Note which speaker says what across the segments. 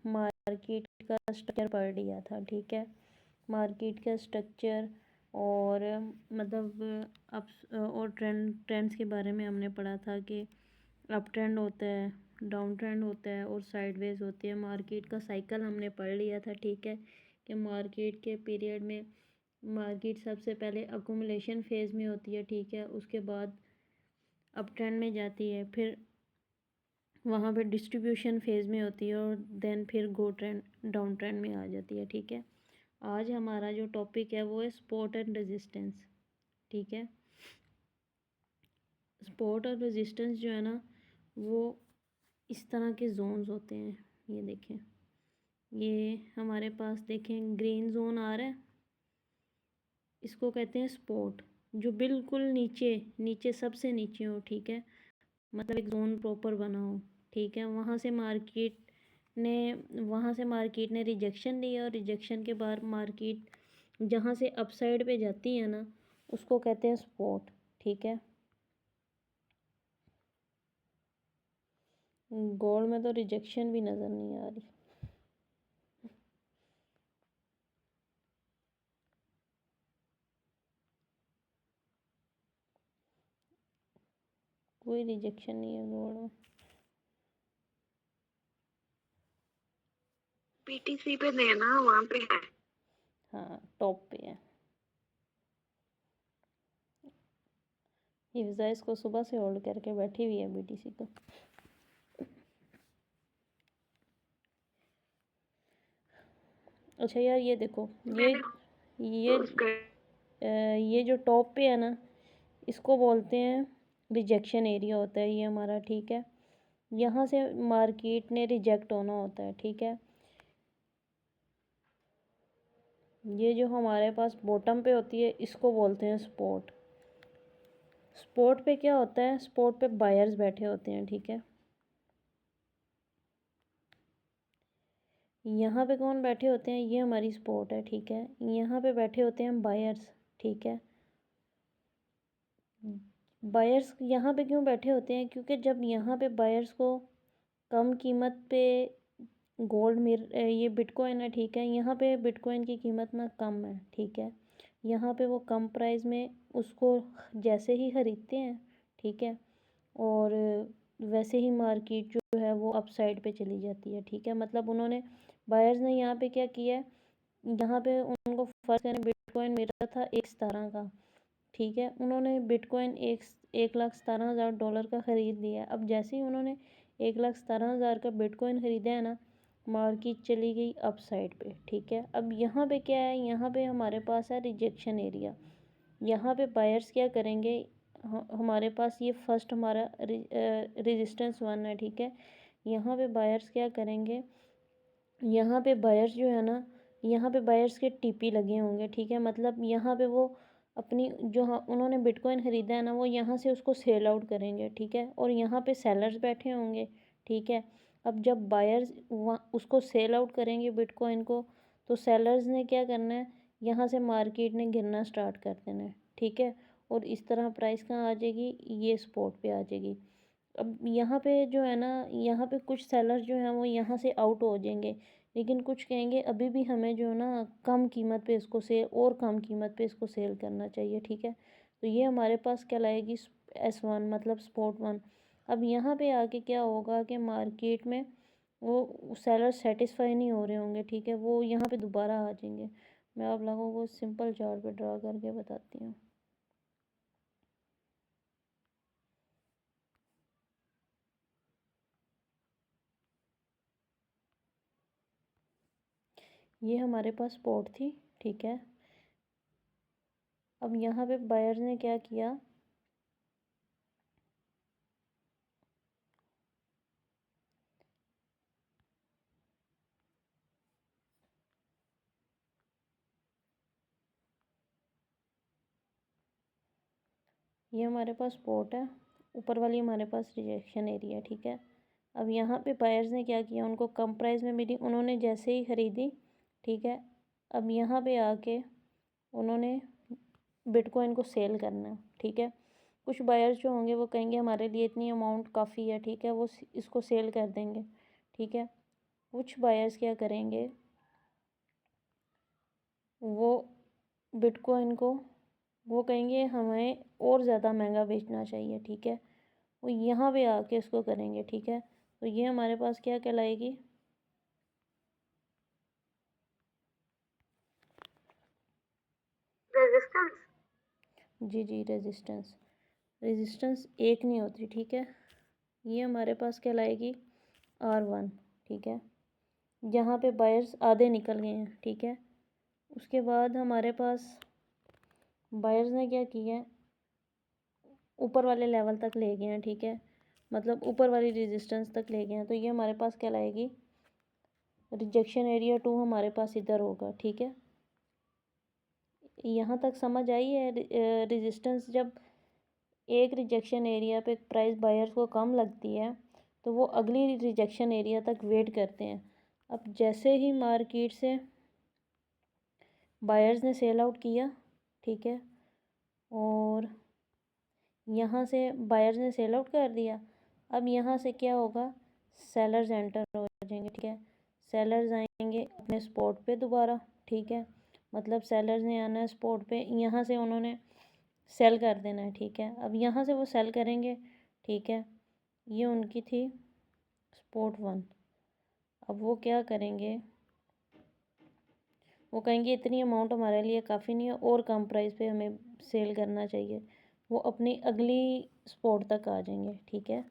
Speaker 1: Market का structure पढ़ लिया था, ठीक है। मार्केट का स्ट्रक्चर और मतलब और ट्रेंड्स के बारे में हमने पढ़ा था कि अप ट्रेंड होता है, डाउन ट्रेंड होता है और साइडवेज होती है। मार्केट का साइकिल हमने पढ़ लिया था, ठीक है, कि मार्केट के पीरियड में मार्केट सबसे पहले अकुमुलेशन फेज़ में होती है, ठीक है, उसके बाद अप ट्रेंड में जाती है, फिर वहाँ पे डिस्ट्रीब्यूशन फेज़ में होती है और देन फिर गो ट्रेंड डाउन ट्रेंड में आ जाती है, ठीक है। आज हमारा जो टॉपिक है वो है सपोर्ट एंड रेजिस्टेंस, ठीक है। सपोर्ट और रेजिस्टेंस जो है ना वो इस तरह के जोन्स होते हैं। ये देखें, ये हमारे पास देखें ग्रीन जोन आ रहा है, इसको कहते हैं सपोर्ट, जो बिल्कुल नीचे नीचे सबसे नीचे हो, ठीक है, मतलब एक जोन प्रॉपर बना हो, ठीक है। वहाँ से मार्केट ने रिजेक्शन ली और रिजेक्शन के बाद मार्केट जहाँ से अपसाइड पे जाती है ना उसको कहते हैं सपोर्ट, ठीक है। गोल्ड में तो रिजेक्शन भी नज़र नहीं आ रही। कोई रिजेक्शन नहीं है गोल्ड में।
Speaker 2: पीटीसी पे देना, वहाँ पे है।
Speaker 1: हाँ, टॉप पे है। हिफ्जा इसको सुबह से होल्ड करके बैठी हुई है बीटीसी को। अच्छा यार, ये देखो, ये जो टॉप पे है ना इसको बोलते हैं रिजेक्शन एरिया होता है ये हमारा, ठीक है। यहाँ से मार्केट ने रिजेक्ट होना होता है, ठीक है। ये जो हमारे पास बॉटम पे होती है इसको बोलते हैं सपोर्ट। सपोर्ट पे क्या होता है, सपोर्ट पे बायर्स बैठे होते हैं, ठीक है। यहाँ पे कौन बैठे होते हैं, ये हमारी सपोर्ट है, ठीक है। यहाँ पे बैठे होते हैं बायर्स, ठीक है। बायर्स यहाँ पे क्यों बैठे होते हैं, क्योंकि जब यहाँ पे बायर्स को कम कीमत पे गोल्ड ये बिटकॉइन है, ठीक है, यहाँ पे बिटकॉइन की कीमत ना कम है, ठीक है। यहाँ पे वो कम प्राइस में उसको जैसे ही ख़रीदते हैं, ठीक है, और वैसे ही मार्केट जो है वो अपसाइड पे चली जाती है, ठीक है। मतलब उन्होंने बायर्स ने यहाँ पे क्या किया है, यहाँ पे उनको फर्स्ट बिटकॉइन मिल रहा था 1.17 का, ठीक है। उन्होंने बिटकॉइन 1,17,000 डॉलर का ख़रीद लिया। अब जैसे ही उन्होंने 1,17,000 का बिटकॉइन ख़रीदा है ना, मार्केट चली गई अप साइड पे, ठीक है। अब यहाँ पे क्या है, यहाँ पे हमारे पास है रिजेक्शन एरिया। यहाँ पे बायर्स क्या करेंगे, हमारे पास ये फर्स्ट हमारा रेजिस्टेंस 1 है, ठीक है। यहाँ पे बायर्स क्या करेंगे, यहाँ पे बायर्स जो है ना, यहाँ पे बायर्स के टीपी लगे होंगे, ठीक है। मतलब यहाँ पे वो अपनी जो उन्होंने बिटकॉइन ख़रीदा है ना वो यहाँ से उसको सेल आउट करेंगे, ठीक है। और यहाँ पे सेलर्स बैठे होंगे, ठीक है। अब जब बायर्स उसको सेल आउट करेंगे बिटकॉइन को, तो सेलर्स ने क्या करना है, यहाँ से मार्केट ने गिरना स्टार्ट कर देना है, ठीक है। और इस तरह प्राइस कहाँ आ जाएगी, ये स्पॉट पे आ जाएगी। अब यहाँ पे जो है ना, यहाँ पे कुछ सेलर जो हैं वो यहाँ से आउट हो जाएंगे, लेकिन कुछ कहेंगे अभी भी हमें जो है ना कम कीमत पे इसको सेल और कम कीमत पे इसको सेल करना चाहिए, ठीक है। तो ये हमारे पास क्या लाएगी, S1 मतलब स्पॉट 1। अब यहाँ पे आके क्या होगा कि मार्केट में वो सेलर सेटिस्फाई नहीं हो रहे होंगे, ठीक है, वो यहाँ पे दोबारा आ जाएंगे। मैं आप लोगों को सिंपल चार्ट पे ड्रा करके बताती हूँ। ये हमारे पास स्पॉट थी, ठीक है। अब यहाँ पे बायर्स ने क्या किया, ये हमारे पास स्पॉट है, ऊपर वाली हमारे पास रिजेक्शन एरिया, ठीक है। अब यहाँ पे बायर्स ने क्या किया, उनको कम प्राइस में मिली, उन्होंने जैसे ही ख़रीदी, ठीक है। अब यहाँ पे आके उन्होंने बिटकॉइन को सेल करना है, ठीक है। कुछ बायर्स जो होंगे वो कहेंगे हमारे लिए इतनी अमाउंट काफ़ी है, ठीक है, वो इसको सेल कर देंगे, ठीक है। कुछ बायर्स क्या करेंगे, वो बिटकॉइन को वो कहेंगे हमें और ज़्यादा महंगा बेचना चाहिए, ठीक है। वो यहाँ पे आके इसको करेंगे, ठीक है। तो ये हमारे पास क्या कहलाएगी,
Speaker 2: रेजिस्टेंस।
Speaker 1: जी जी रेजिस्टेंस। रेजिस्टेंस एक नहीं होती, ठीक है। ये हमारे पास कहलाएगी R1, ठीक है। यहाँ पे बायर्स आधे निकल गए हैं, ठीक है। उसके बाद हमारे पास बायर्स ने क्या किया है, ऊपर वाले लेवल तक ले गए हैं, ठीक है। मतलब ऊपर वाली रेजिस्टेंस तक ले गए हैं। तो ये हमारे पास कहलाएगी रिजेक्शन एरिया 2, हमारे पास इधर होगा, ठीक है। यहाँ तक समझ आई है। रेजिस्टेंस जब एक रिजेक्शन एरिया पे प्राइस बायर्स को कम लगती है तो वो अगली रिजेक्शन एरिया तक वेट करते हैं। अब जैसे ही मार्केट से बायर्स ने सेल आउट किया, ठीक है, और यहाँ से बायर्स ने सेल आउट कर दिया, अब यहाँ से क्या होगा, सेलर्स एंटर हो जाएंगे, ठीक है। सेलर्स आएंगे अपने स्पॉट पे दोबारा, ठीक है। मतलब सेलर्स ने आना है स्पॉट पे, यहाँ से उन्होंने सेल कर देना है, ठीक है। अब यहाँ से वो सेल करेंगे, ठीक है। ये उनकी थी स्पॉट 1। अब वो क्या करेंगे, वो कहेंगे इतनी अमाउंट हमारे लिए काफ़ी नहीं है, और कम प्राइस पे हमें सेल करना चाहिए। वो अपनी अगली स्पॉट तक आ जाएंगे, ठीक है।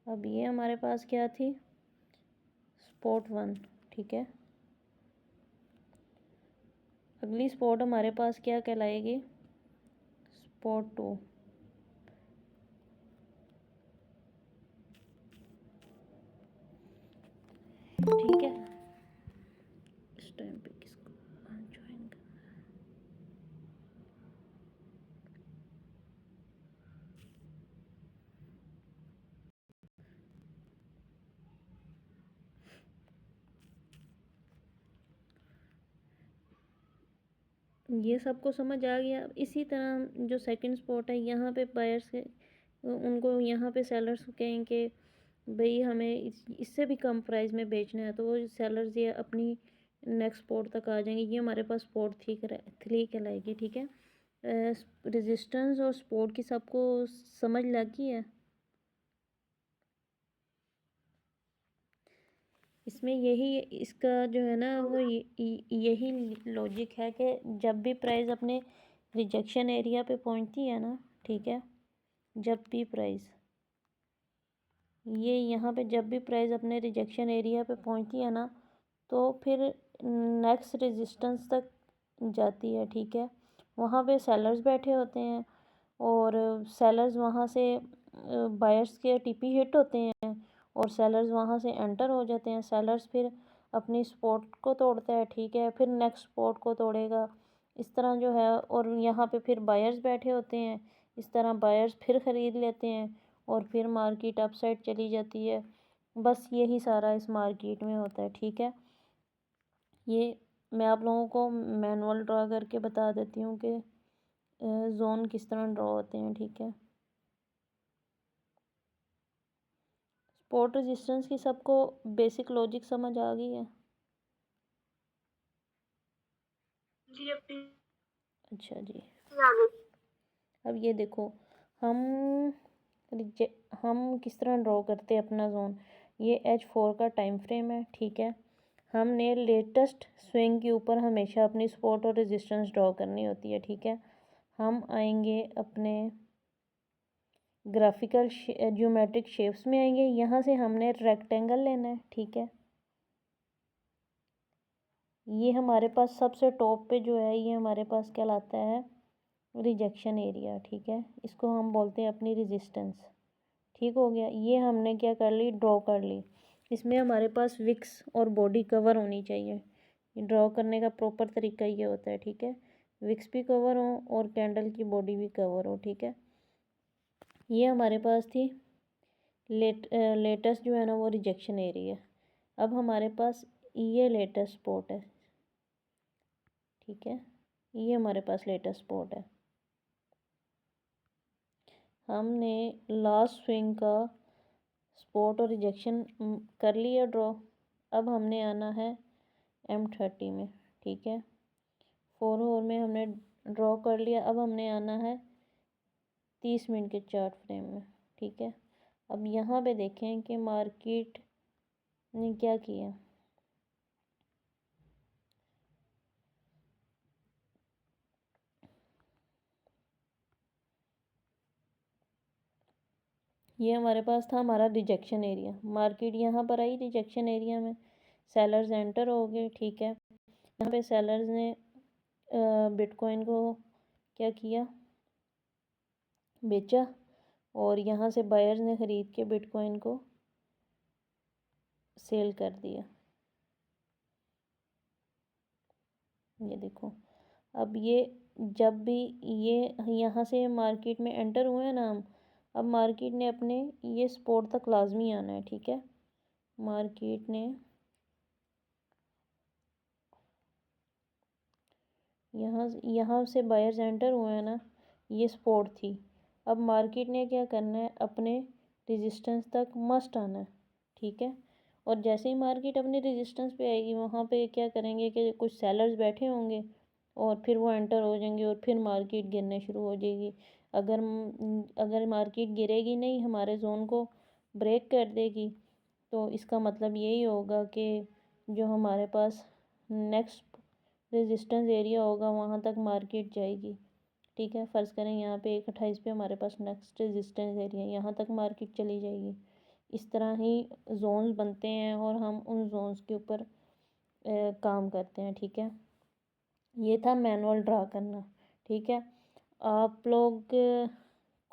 Speaker 1: अब ये हमारे पास क्या थी, स्पॉट 1, ठीक है। अगली स्पॉट हमारे पास क्या कहलाएगी, स्पॉट 2, ठीक है। इस टाइम पे किसको ज्वाइन कर, ये सबको समझ आ गया। इसी तरह जो सेकंड स्पॉट है, यहाँ पे बायर्स के उनको यहाँ पे सेलर्स कहेंगे भाई हमें इससे भी कम प्राइस में बेचना है, तो वो सेलर्स ये अपनी नेक्स्ट स्पॉट तक आ जाएंगे। ये हमारे पास स्पॉट 3 कहलाएगी, ठीक है। रेजिस्टेंस और स्पॉट की सबको समझ लगी है। इसमें यही इसका जो है ना वो यही लॉजिक है कि जब भी प्राइस अपने रिजेक्शन एरिया पे पहुंचती है ना, ठीक है, जब भी प्राइस ये यहाँ पे जब भी प्राइस अपने रिजेक्शन एरिया पे पहुंचती है ना, तो फिर नेक्स्ट रेजिस्टेंस तक जाती है, ठीक है। वहाँ पे सेलर्स बैठे होते हैं और सेलर्स वहाँ से बायर्स के टीपी हिट होते हैं और सेलर्स वहाँ से एंटर हो जाते हैं। सेलर्स फिर अपनी स्पॉट को तोड़ता है, ठीक है, फिर नेक्स्ट स्पॉट को तोड़ेगा, इस तरह जो है। और यहाँ पे फिर बायर्स बैठे होते हैं, इस तरह बायर्स फिर ख़रीद लेते हैं और फिर मार्केट अप साइड चली जाती है। बस यही सारा इस मार्केट में होता है, ठीक है। ये मैं आप लोगों को मैनुअल ड्रा करके बता देती हूँ कि जोन किस तरह ड्रॉ होते हैं, ठीक है। स्पॉट रेजिस्टेंस की सबको बेसिक लॉजिक समझ आ गई है।
Speaker 2: जी अपनी
Speaker 1: अच्छा जी।
Speaker 2: आगे।
Speaker 1: अब ये देखो, हम हम किस तरह ड्रॉ करते हैं अपना जोन। ये H4 का टाइम फ्रेम है, ठीक है। हमने लेटेस्ट स्विंग के ऊपर हमेशा अपनी सपोर्ट और रेजिस्टेंस ड्रॉ करनी होती है, ठीक है। हम आएंगे अपने ग्राफिकल ज्योमेट्रिक शेप्स में आएंगे, यहाँ से हमने रेक्टेंगल लेना है, ठीक है। ये हमारे पास सबसे टॉप पे जो है ये हमारे पास कहलाता है रिजेक्शन एरिया, ठीक है। इसको हम बोलते हैं अपनी रेजिस्टेंस, ठीक हो गया। ये हमने क्या कर ली, ड्रॉ कर ली। इसमें हमारे पास विक्स और बॉडी कवर होनी चाहिए। ड्रॉ करने का प्रॉपर तरीका ये होता है, ठीक है। विक्स भी कवर हो और कैंडल की बॉडी भी कवर हो, ठीक है। ये हमारे पास थी लेटेस्ट जो है ना वो रिजेक्शन एरिया। अब हमारे पास ये लेटेस्ट स्पॉट है, ठीक है। ये हमारे पास लेटेस्ट स्पॉट है। हमने लास्ट स्विंग का स्पॉट और रिजेक्शन कर लिया ड्रॉ। अब हमने आना है M30 में, ठीक है। 4 ओवर में हमने ड्रॉ कर लिया। अब हमने आना है 30 मिनट के चार्ट फ्रेम में, ठीक है। अब यहाँ पे देखें कि मार्केट ने क्या किया। ये हमारे पास था हमारा रिजेक्शन एरिया। मार्केट यहाँ पर आई रिजेक्शन एरिया में, सेलर्स एंटर हो गए, ठीक है। यहाँ पे सेलर्स ने बिटकॉइन को क्या किया, बेचा, और यहाँ से बायर्स ने ख़रीद के बिटकॉइन को सेल कर दिया। ये देखो, अब ये जब भी ये यहाँ से मार्केट में एंटर हुए हैं ना हम, अब मार्केट ने अपने ये सपोर्ट तक लाजमी आना है, ठीक है। मार्केट ने यहाँ से बायर्स एंटर हुए हैं ना, ये सपोर्ट थी। अब मार्केट ने क्या करना है, अपने रेजिस्टेंस तक मस्ट आना है, ठीक है। और जैसे ही मार्केट अपने रेजिस्टेंस पे आएगी, वहाँ पे क्या करेंगे कि कुछ सेलर्स बैठे होंगे और फिर वो एंटर हो जाएंगे और फिर मार्केट गिरने शुरू हो जाएगी। अगर मार्केट गिरेगी नहीं, हमारे जोन को ब्रेक कर देगी, तो इसका मतलब यही होगा कि जो हमारे पास नेक्स्ट रेजिस्टेंस एरिया होगा वहाँ तक मार्केट जाएगी, ठीक है। फ़र्ज़ करें यहाँ पे 128 पे हमारे पास नेक्स्ट रेजिस्टेंस एरिया, यहाँ तक मार्केट चली जाएगी। इस तरह ही जोन्स बनते हैं और हम उन जोन्स के ऊपर काम करते हैं, ठीक है। ये था मैनुअल ड्रा करना, ठीक है। आप लोग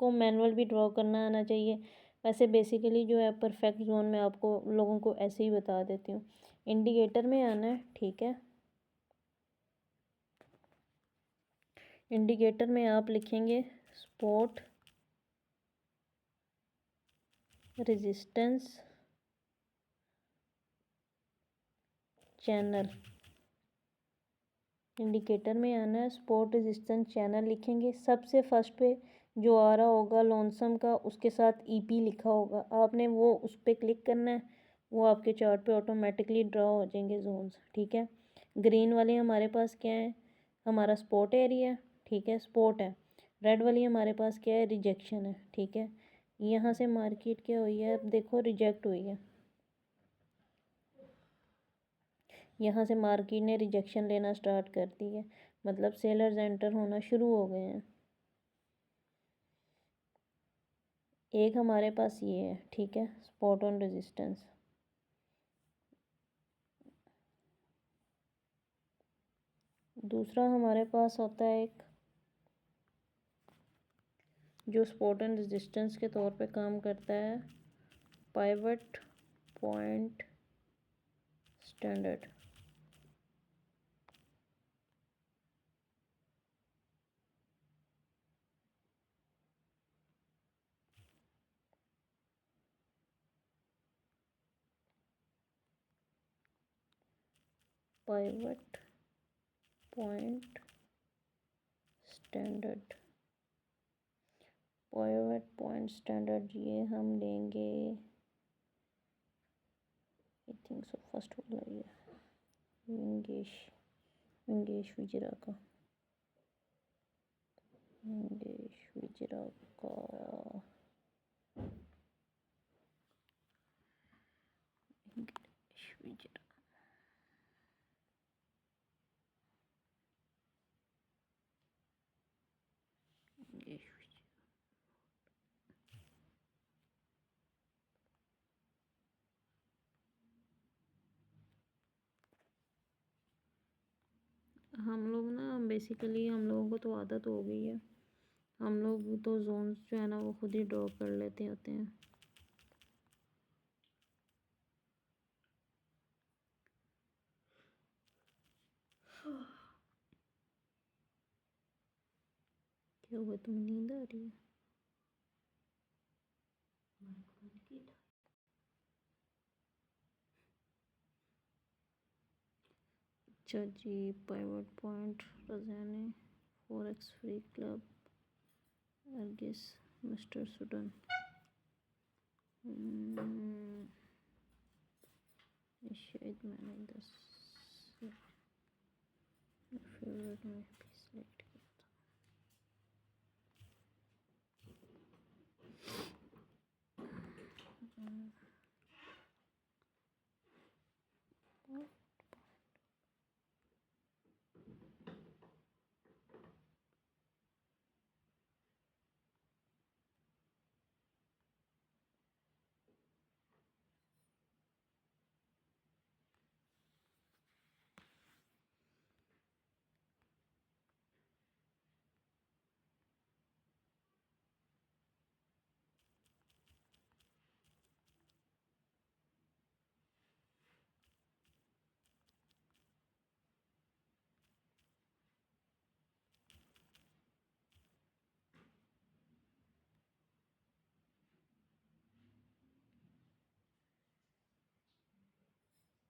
Speaker 1: को मैनुअल भी ड्रॉ करना आना चाहिए। वैसे बेसिकली जो है परफेक्ट जोन में आपको लोगों को ऐसे ही बता देती हूँ। इंडिकेटर में आना है, ठीक है। इंडिकेटर में आप लिखेंगे सपोर्ट, रेजिस्टेंस, चैनल। इंडिकेटर में आना है सपोर्ट, रेजिस्टेंस, चैनल लिखेंगे। सबसे फर्स्ट पे जो आ रहा होगा लॉन्सम का, उसके साथ EP लिखा होगा, आपने वो उस पर क्लिक करना है। वो आपके चार्ट पे ऑटोमेटिकली ड्रॉ हो जाएंगे जोन्स, ठीक है। ग्रीन वाले हमारे पास क्या है, हमारा सपोर्ट एरिया, ठीक है, सपोर्ट है। रेड वाली हमारे पास क्या है, रिजेक्शन है, ठीक है। यहाँ से मार्केट क्या हुई है, अब देखो रिजेक्ट हुई है। यहाँ से मार्केट ने रिजेक्शन लेना स्टार्ट कर दी है, मतलब सेलर्स एंटर होना शुरू हो गए हैं। एक हमारे पास ये है, ठीक है, स्पॉट ऑन रेजिस्टेंस। दूसरा हमारे पास होता है एक जो स्पॉट ऑन रेजिस्टेंस के तौर पे काम करता है, pivot point standard. Pivot point standard, pivot point standard ये हम लेंगे, आई थिंक सो फर्स्ट वाला ये विंगेश विजरा का, विंगेश विजरा का विजरा। हम लोग ना बेसिकली हम लोगों को तो आदत हो गई है, हम लोग तो जोन्स जो है ना वो खुद ही ड्रॉ कर लेते होते हैं। क्या हुआ, तुम्हें नींद आ रही है? अच्छा जी, पाइवट पॉइंट रजाने, फॉरेक्स फ्री क्लब, अर्गिस। मिस्टर सुडन। शायद मैंने 10 फेवरेट में भी सिलेक्ट किया था।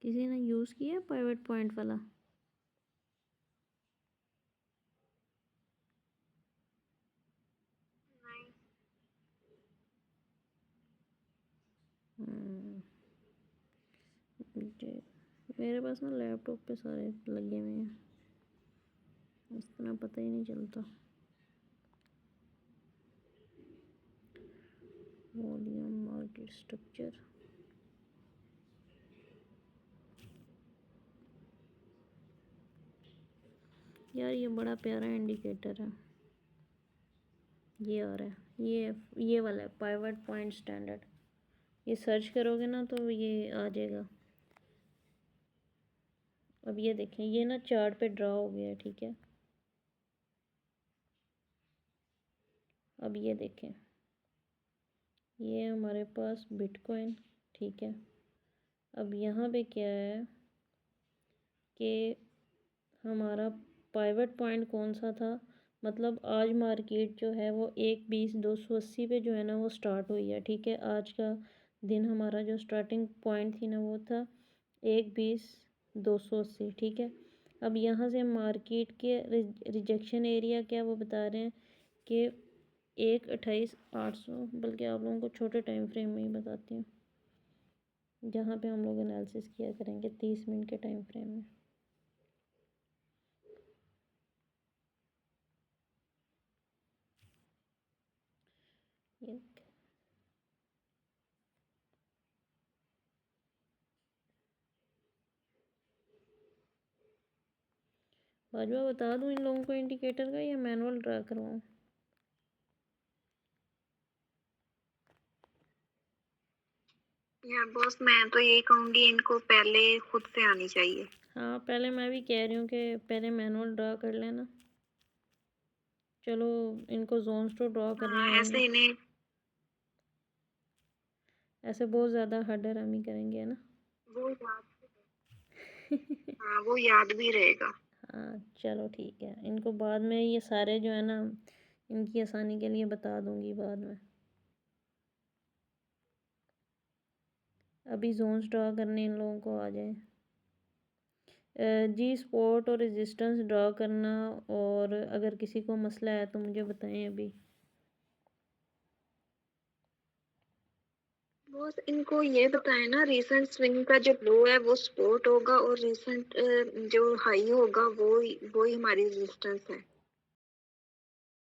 Speaker 1: किसी ने यूज़ किया पाइवट पॉइंट वाला?
Speaker 2: नहीं।
Speaker 1: मेरे पास ना लैपटॉप पे सारे लगे हुए हैं, इतना पता ही नहीं चलता। वॉल्यूम, मार्केट स्ट्रक्चर, यार ये बड़ा प्यारा इंडिकेटर है। ये आ रहा है, ये वाला है पाइवट पॉइंट स्टैंडर्ड। ये सर्च करोगे ना तो ये आ जाएगा। अब ये देखें, ये ना चार्ट पे ड्रा हो गया है, ठीक है। अब ये देखें, ये हमारे पास बिटकॉइन, ठीक है। अब यहाँ पे क्या है कि हमारा पाइवट पॉइंट कौन सा था, मतलब आज मार्केट जो है वो 1,20,280 पे जो है ना वो स्टार्ट हुई है, ठीक है। आज का दिन हमारा जो स्टार्टिंग पॉइंट थी ना वो था 1,20,280, ठीक है। अब यहाँ से मार्केट के रिजेक्शन एरिया क्या वो बता रहे हैं कि 1,28,800, बल्कि आप लोगों को छोटे टाइम फ्रेम में ही बताती हूँ जहाँ पे हम लोग एनालिसिस किया करेंगे 30 मिनट के टाइम फ्रेम में। ये बाजवा बता दूँ इन लोगों को इंडिकेटर का, या मैनुअल ड्रा करवाऊँ?
Speaker 2: यार बॉस, मैं तो यही कहूंगी इनको पहले खुद से आनी चाहिए।
Speaker 1: हाँ, पहले मैं भी कह रही हूँ कि पहले मैनुअल ड्रा कर लेना। चलो इनको जोन्स तो ड्रा करने
Speaker 2: हाँ, ऐसे
Speaker 1: आएंगे,
Speaker 2: इन्हें
Speaker 1: ऐसे बहुत ज़्यादा हड्डारामी करेंगे, है ना।
Speaker 2: वो याद हाँ, वो याद भी रहेगा।
Speaker 1: हाँ चलो ठीक है, इनको बाद में ये सारे जो है ना इनकी आसानी के लिए बता दूंगी बाद में। अभी जोन्स ड्रा करने इन लोगों को आ जाए। जी सपोर्ट और रेजिस्टेंस ड्रा करना, और अगर किसी को मसला है तो मुझे बताएं अभी।
Speaker 2: बॉस, इनको ये बताएं ना, रीसेंट स्विंग का जो लो है वो सपोर्ट होगा और रीसेंट जो हाई होगा वो ही हमारी रेजिस्टेंस है।